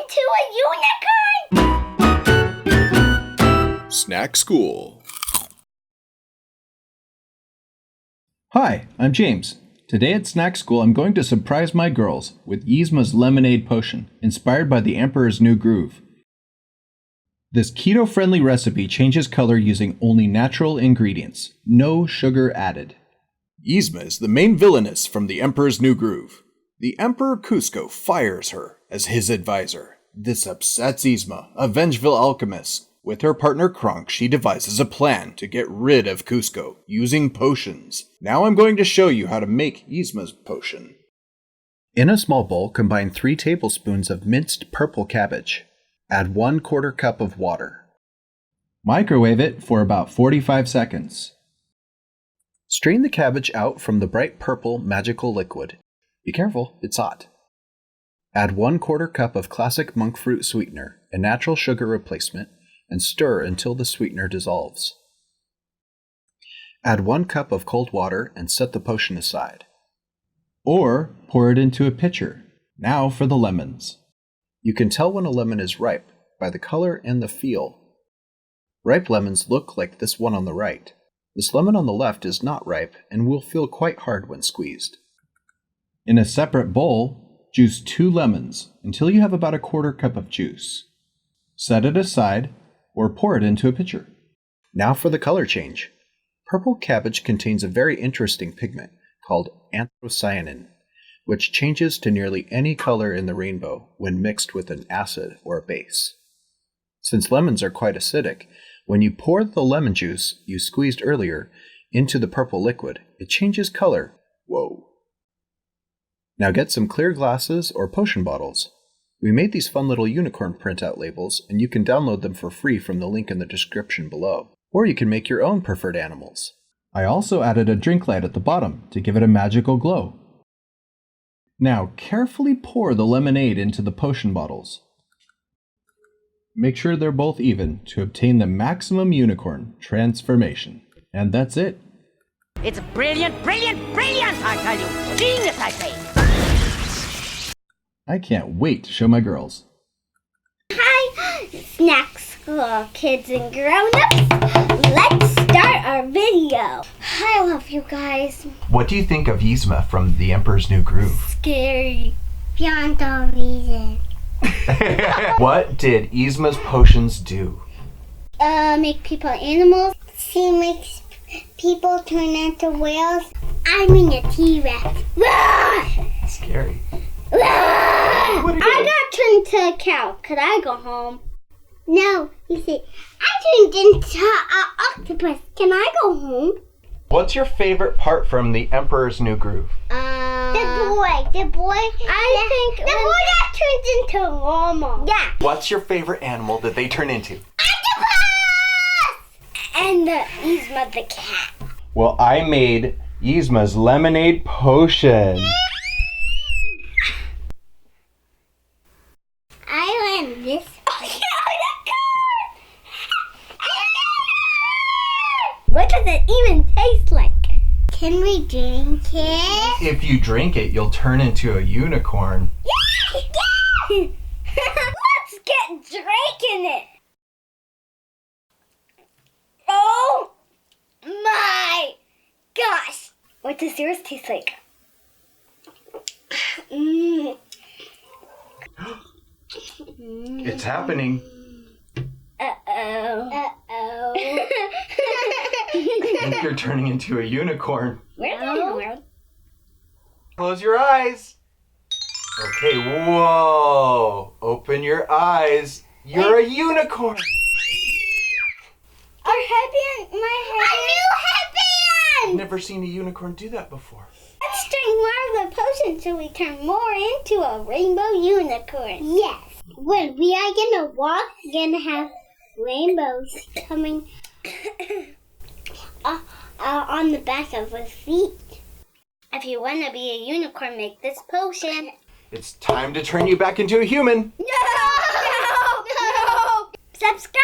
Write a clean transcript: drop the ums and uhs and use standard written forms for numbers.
into a unicorn! Snack School. Hi, I'm James. Today at Snack School, I'm going to surprise my girls with Yzma's lemonade potion, inspired by the Emperor's New Groove. This keto-friendly recipe changes color using only natural ingredients, no sugar added. Yzma is the main villainess from the Emperor's New Groove. The Emperor Cusco fires her as his advisor. This upsets Yzma, a vengeful alchemist. With her partner Kronk, she devises a plan to get rid of Cusco using potions. Now I'm going to show you how to make Yzma's potion. In a small bowl, combine 3 tablespoons of minced purple cabbage. Add 1/4 cup of water. Microwave it for about 45 seconds. Strain the cabbage out from the bright purple magical liquid. Be careful, it's hot. Add 1/4 cup of classic monk fruit sweetener, a natural sugar replacement, and stir until the sweetener dissolves. Add 1 cup of cold water and set the potion aside. Or pour it into a pitcher. Now for the lemons. You can tell when a lemon is ripe by the color and the feel. Ripe lemons look like this one on the right. This lemon on the left is not ripe and will feel quite hard when squeezed. In a separate bowl, juice 2 lemons until you have about 1/4 cup of juice. Set it aside or pour it into a pitcher. Now for the color change. Purple cabbage contains a very interesting pigment called anthocyanin, which changes to nearly any color in the rainbow when mixed with an acid or a base. Since lemons are quite acidic, when you pour the lemon juice you squeezed earlier into the purple liquid, it changes color. Whoa. Now get some clear glasses or potion bottles. We made these fun little unicorn printout labels, and you can download them for free from the link in the description below. Or you can make your own preferred animals. I also added a drink light at the bottom to give it a magical glow. Now carefully pour the lemonade into the potion bottles. Make sure they're both even to obtain the maximum unicorn transformation. And that's it. It's brilliant, brilliant, brilliant, I tell you. Genius, I say. I can't wait to show my girls. Hi, Snack School kids and grown-ups. Let's start our video. I love you guys. What do you think of Yzma from the Emperor's New Groove? Scary. Beyond all reason. What did Yzma's potions do? Make people animals. She makes people turn into whales. I mean a T-Rex. Scary. I got turned into a cow. Could I go home? No, you see, I turned into an octopus. Can I go home? What's your favorite part from the Emperor's New Groove? The boy. I think the boy that turns into a llama. Yeah. What's your favorite animal that they turn into? Octopus! And the Yzma the cat. Well, I made Yzma's lemonade potion. I learned this. What does it even taste like? Can we drink it? If you drink it, you'll turn into a unicorn. Yeah! Let's get drinking it. Oh my gosh! What does yours taste like? It's happening. Uh-oh. I think you're turning into a unicorn. Where's the unicorn? Close your eyes. Okay, whoa. Open your eyes. You're a unicorn. Our headband, my headband. A new headband! Never seen a unicorn do that before. Let's drink more of the potion so we turn more into a rainbow unicorn. Yes. When we are gonna walk, we're gonna have rainbows coming on the back of our feet. If you want to be a unicorn, make this potion. It's time to turn you back into a human. No! Subscribe!